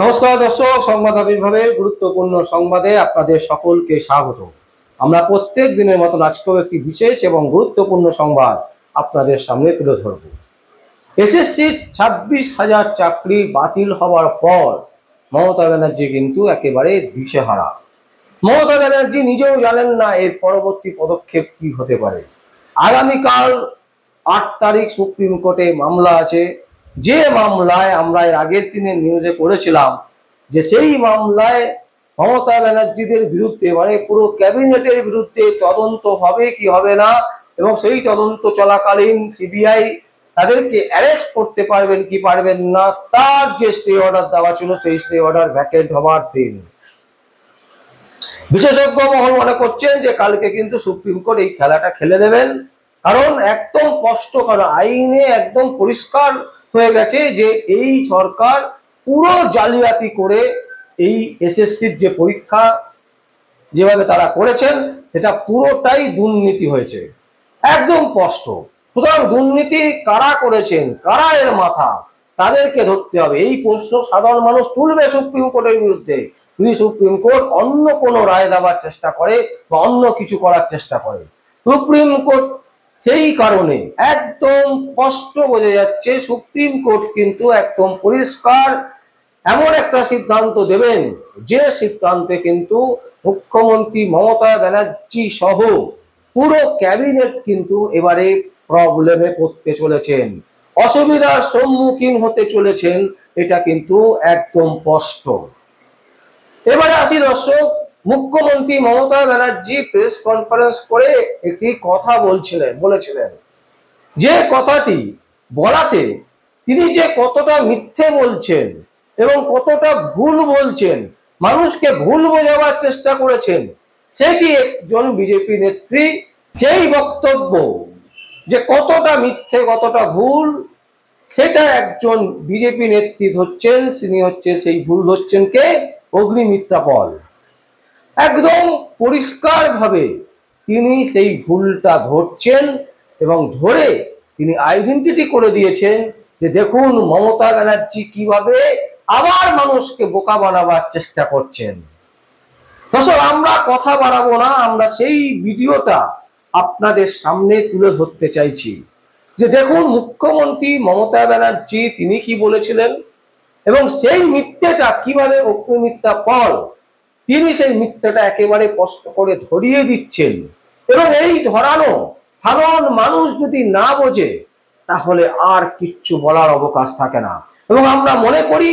নমস্কার দর্শক, সংবাদ আবির্ভাবের গুরুত্বপূর্ণ সংবাদে আপনাদের সকলকে স্বাগত। আমরা প্রত্যেক দিনের মতন আজকেও একটি বিশেষ এবং গুরুত্বপূর্ণ সংবাদ আপনাদের সামনে তুলে ধরব। এসএসসির 26,000 চাকরি বাতিল হওয়ার পর মমতা ব্যানার্জি কিন্তু একেবারে দিশেহারা। মমতা ব্যানার্জি নিজেও জানেন না এর পরবর্তী পদক্ষেপ কি হতে পারে। আগামীকাল 8 তারিখ সুপ্রিম কোর্টে মামলা আছে, যে মামলায় আমরা এর আগের দিনে নিউজে করেছিলাম যে সেই মামলায় মমতা ব্যানার্জিদের বিরুদ্ধে মানে পুরো ক্যাবিনেটের বিরুদ্ধে তদন্ত হবে কি হবে না, এবং সেই তদন্ত চলাকালীন সিবিআই তাদেরকে অ্যারেস্ট করতে পারবেন কি পারবেন না তার যে স্টে অর্ডার দেওয়া ছিল সেই স্টে অর্ডার ভ্যাকেন্ট হওয়ার দিন। বিশেষজ্ঞ মহল মনে করছেন যে কালকে কিন্তু সুপ্রিম কোর্ট এই খেলাটা খেলে দেবেন, কারণ একদম স্পষ্ট করা আইনে একদম পরিষ্কার হয়ে গেছে যে এই সরকার পুরো জালিয়াতি করে এই এসএসসির যে পরীক্ষা যেভাবে তারা করেছেন সেটা পুরোটাই দুর্নীতি হয়েছে, একদম স্পষ্ট। সুতরাং দুর্নীতি কারা করেছেন, কারা এর মাথা, তাদেরকে ধরতে হবে। এই প্রশ্ন সাধারণ মানুষ তুলবে সুপ্রিম কোর্টের বিরুদ্ধে যদি সুপ্রিম কোর্ট অন্য কোনো রায় দেওয়ার চেষ্টা করে বা অন্য কিছু করার চেষ্টা করে। সুপ্রিম কোর্ট সেই কারণে একদম স্পষ্ট বোঝা যাচ্ছে সুপ্রিম কোর্ট কিন্তু একদম পরিষ্কার এমন একটা সিদ্ধান্ত দেবেন যে সিদ্ধান্তে কিন্তু মুখ্যমন্ত্রী মমতা ব্যানার্জি সহ পুরো ক্যাবিনেট কিন্তু এবারে প্রবলেমে পড়তে চলেছেন, অসুবিধার সম্মুখীন হতে চলেছেন, এটা কিন্তু একদম স্পষ্ট। এবারে আসি দর্শক, মুখ্যমন্ত্রী মমতা ব্যানার্জি প্রেস কনফারেন্স করে একটি কথা বলেছিলেন যে কথাটি বলাতে তিনি যে কতটা মিথ্যে বলছেন এবং কতটা ভুল বলছেন, মানুষকে ভুল বোঝাবার চেষ্টা করেছেন, সেটি একজন বিজেপি নেত্রী যেই বক্তব্য যে কতটা মিথ্যে কতটা ভুল সেটা একজন বিজেপি নেত্রী ধরছেন, তিনি হচ্ছেন সেই ভুল ধরছেন কে, অগ্নিমিত্রা পল। একদম পরিষ্কার ভাবে তিনি সেই ভুলটা ধরছেন এবং ধরে তিনি আইডেন্টিটি করে দিয়েছেন যে দেখুন মমতা ব্যানার্জি কিভাবে আবার মানুষকে বোকা বানাবার চেষ্টা করছেন। দর্শক, আমরা কথা বাড়াবো না, আমরা সেই ভিডিওটা আপনাদের সামনে তুলে ধরতে চাইছি যে দেখুন মুখ্যমন্ত্রী মমতা ব্যানার্জি তিনি কি বলেছিলেন এবং সেই মিথ্যেটা কিভাবে অগ্নিমিত্রা পল তিনি সেই মিথ্যাটা একেবারে স্পষ্ট করে ধরিয়ে দিচ্ছেন। এবং এই ধরানো সাধারণ মানুষ যদি না বোঝে তাহলে আর কিচ্ছু বলার অবকাশ থাকে না। এবং আমরা মনে করি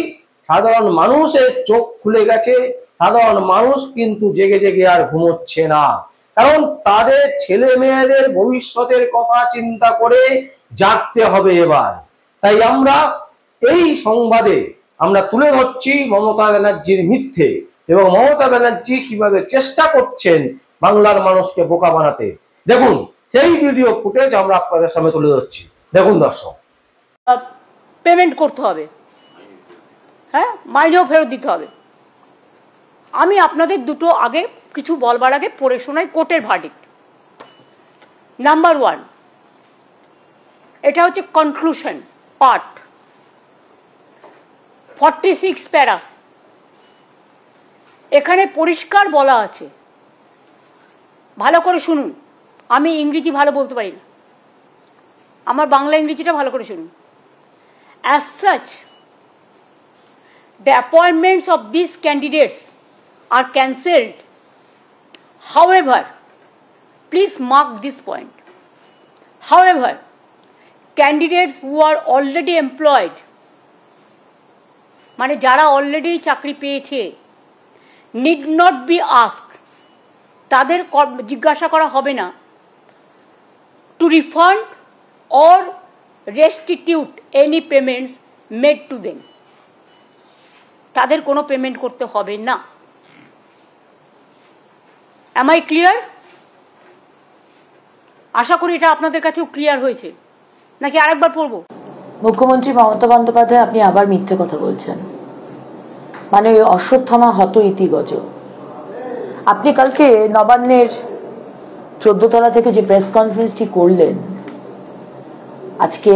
সাধারণ মানুষের চোখ খুলে গেছে, সাধারণ মানুষ কিন্তু জেগে জেগে আর ঘুমোচ্ছে না, কারণ তাদের ছেলে মেয়েদের ভবিষ্যতের কথা চিন্তা করে জাগতে হবে এবার। তাই আমরা এই সংবাদে আমরা তুলে ধরছি মমতা ব্যানার্জির মিথ্যে এবং মমতা ব্যানার্জি কিভাবে চেষ্টা করছেন বাংলার মানুষকে বোকা বানাতে। দেখুন সেই ভিডিও ফুটেজ আমরা আপনাদের সামনে তুলে ধরছি, দেখুন দর্শক। পেমেন্ট করতে হবে, হ্যাঁ, মাইনেও ফেরত দিতে হবে। আমি আপনাদের দুটো আগে কিছু বলবার আগে পড়ে শোনাই কোর্টের ভার্ডিক্ট। নাম্বার 1, এটা হচ্ছে কনক্লুশন পার্ট, 46 প্যারা। এখানে পরিষ্কার বলা আছে, ভালো করে শুনুন, আমি ইংরেজি ভালো বলতে পারি না, আমার বাংলা ইংরেজিটা ভালো করে শুনুন। As such, the appointments of these candidates are cancelled. However, please mark this point. However, candidates who are already employed, মানে যারা অলরেডি চাকরি পেয়েছে, need not be asked, তাদের জিজ্ঞাসা করা হবে না, to refund or restitute any payments made to them, তাদের কোনো পেমেন্ট করতে হবে না। Am I clear? আশা করি এটা আপনাদের কাছেও ক্লিয়ার হয়েছে, নাকি আরেকবার পড়বো? মুখ্যমন্ত্রী মমতা বন্দ্যোপাধ্যায় আপনি আবার মিথ্যে কথা বলছেন, মানে ওই অশ্বত্থামা হত ইতিগজ। আপনি কালকে নবান্নের 14 তলা থেকে যে প্রেস কনফারেন্সটি করলেন, আজকে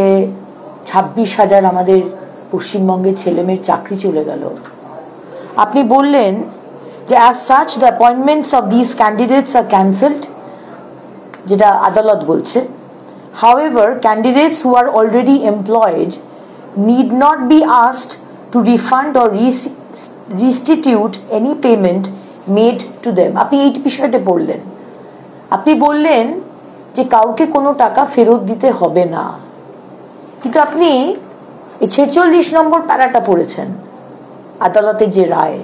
26,000 আমাদের পশ্চিমবঙ্গের ছেলেমেয়ের চাকরি চলে গেল, আপনি বললেন যে as such the appointments of these candidates are cancelled, যেটা আদালত বলছে। However, candidates who are already employed need not be asked to refund or restitute any payment made to them. আপনি এই বিষয়টা বললেন, আপনি বললেন যে কাউকে কোনো টাকা ফেরত দিতে হবে না, কিন্তু আপনি এই 46 নম্বর প্যারাটা পড়েছেন আদালতের যে রায়,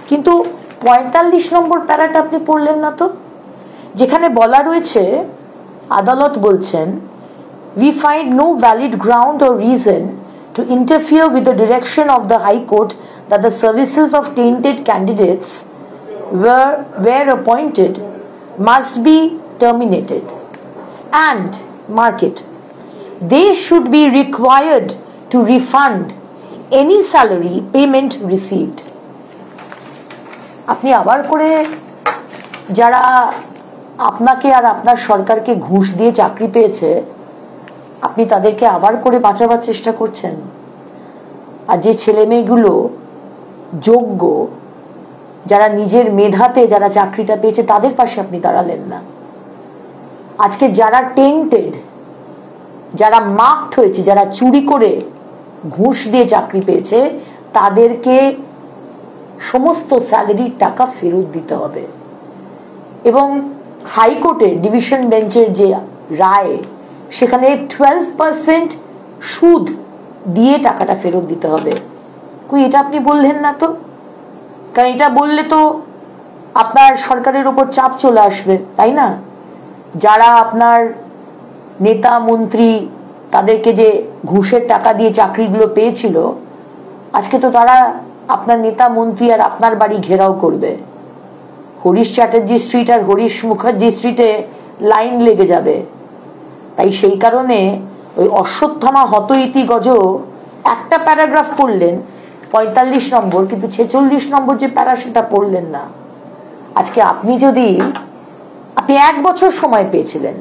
কিন্তু 45 নম্বর প্যারাটা আপনি পড়লেন না তো, যেখানে বলা রয়েছে আদালত বলছেন we find no valid ground or reason to interfere with the direction of the High Court that the services of tainted candidates were appointed must be terminated, and mark it, they should be required to refund any salary payment received. আপনি আবার করে যারা আপনাকে আর আপনার সরকারকে ঘুষ দিয়ে চাকরি পেয়েছে আপনি তাদেরকে আবার করে বাঁচাবার চেষ্টা করছেন, আর যে ছেলে মেয়েগুলো যোগ্য, যারা নিজের মেধাতে যারা চাকরিটা পেয়েছে তাদের পাশে আপনি দাঁড়ালেন না। আজকে যারা টেন্টেড, যারা মার্কড হয়েছে, যারা চুরি করে ঘুষ দিয়ে চাকরি পেয়েছে তাদেরকে সমস্ত স্যালারির টাকা ফেরত দিতে হবে, এবং হাইকোর্টের ডিভিশন বেঞ্চের যে রায় সেখানে 12% সুদ দিয়ে টাকাটা ফেরত দিতে হবে। কই এটা আপনি বললেন না তো, কারণ এটা বললে তো আপনার সরকারের উপর চাপ চলে আসবে, তাই না? যারা আপনার নেতা মন্ত্রী তাদেরকে যে ঘুষের টাকা দিয়ে চাকরিগুলো পেয়েছিল আজকে তো তারা আপনার নেতা মন্ত্রী আর আপনার বাড়ি ঘেরাও করবে, হরিশ চ্যাটার্জি স্ট্রিট আর হরিশ মুখার্জি স্ট্রিটে লাইন লেগে যাবে। তাই সেই কারণে ওই অশ্বত্থামা হত ইতি গজ একটা প্যারাগ্রাফ পড়লেন 45 নম্বর, কিন্তু 46 নম্বর যে প্যারা সেটা পড়লেন না। আজকে আপনি 1 বছর সময় পেয়েছিলেন,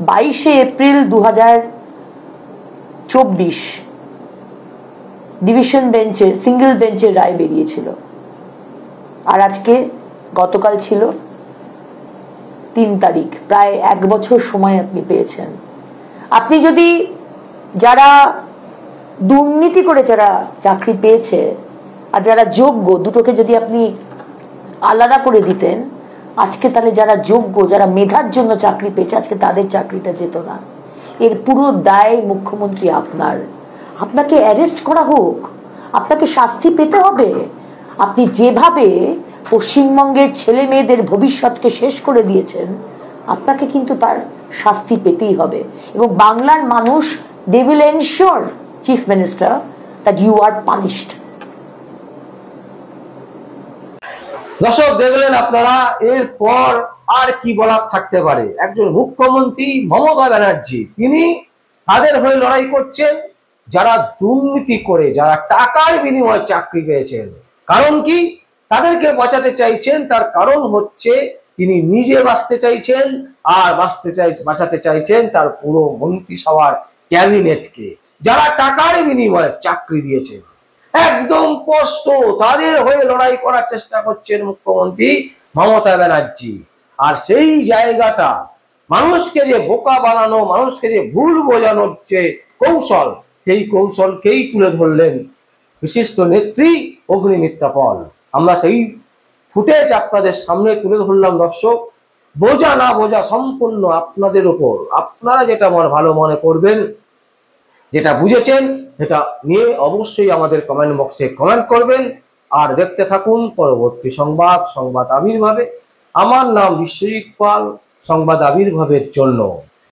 22শে এপ্রিল 2024 ডিভিশন বেঞ্চের সিঙ্গেল বেঞ্চের রায় বেরিয়েছিল, আর আজকে গতকাল ছিল 3 তারিখ, প্রায় 1 বছর সময় আপনি পেয়েছেন। আপনি যদি যারা দুর্নীতি করে যারা চাকরি পেয়েছে আর যারা যোগ্য দুটোকে যদি আপনি আলাদা করে দিতেন আজকে তাহলে যারা যোগ্য, যারা মেধার জন্য চাকরি পেয়েছে আজকে তাদের চাকরিটা যেত না। এর পুরো দায় মুখ্যমন্ত্রী আপনার, আপনাকে অ্যারেস্ট করা হোক, আপনাকে শাস্তি পেতে হবে। আপনি যেভাবে পশ্চিমবঙ্গের ছেলে মেয়েদের ভবিষ্যৎকে শেষ করে দিয়েছেন আপনাকে কিন্তু তার শাস্তি পেতেই হবে, এবং বাংলার মানুষ they will ensure, Chief Minister, that you are punished. দর্শক দেখলেন আপনারা, এরপর আর কি বলার থাকতে পারে। একজন মুখ্যমন্ত্রী মমতা ব্যানার্জি তিনি তাদের হয়ে লড়াই করছেন যারা দুর্নীতি করে, যারা টাকার বিনিময়ে চাকরি পেয়েছেন। কারণ কি? তাদেরকে বাঁচাতে চাইছেন, তার কারণ হচ্ছে তিনি নিজে বাঁচতে চাইছেন আর বাঁচাতে চাইছেন তার পুরো মন্ত্রিসভার ক্যাবিনেটকে, যারা টাকার বিনিময়ে চাকরি দিয়েছেন। একদম স্পষ্ট তাদের হয়ে লড়াই করার চেষ্টা করছেন মুখ্যমন্ত্রী মমতা ব্যানার্জি। আর সেই জায়গাটা মানুষকে যে বোকা বানানো, মানুষকে যে ভুল বোঝানোর যে কৌশল, সেই কৌশলকেই তুলে ধরলেন বিশিষ্ট নেত্রী অগ্নিমিত্রা পল। আমরা সেই ফুটেজ আপনাদের সামনে তুলে ধরলাম। দর্শক, বোঝা না বোঝা সম্পূর্ণ আপনাদের উপর, আপনারা যেটা ভালো মনে করবেন, যেটা বুঝেছেন সেটা নিয়ে অবশ্যই আমাদের কমেন্ট বক্সে কমেন্ট করবেন। আর দেখতে থাকুন পরবর্তী সংবাদ আবির্ভাবে। আমার নাম বিশ্বজিৎ পাল, সংবাদ আবির্ভাবের জন্য।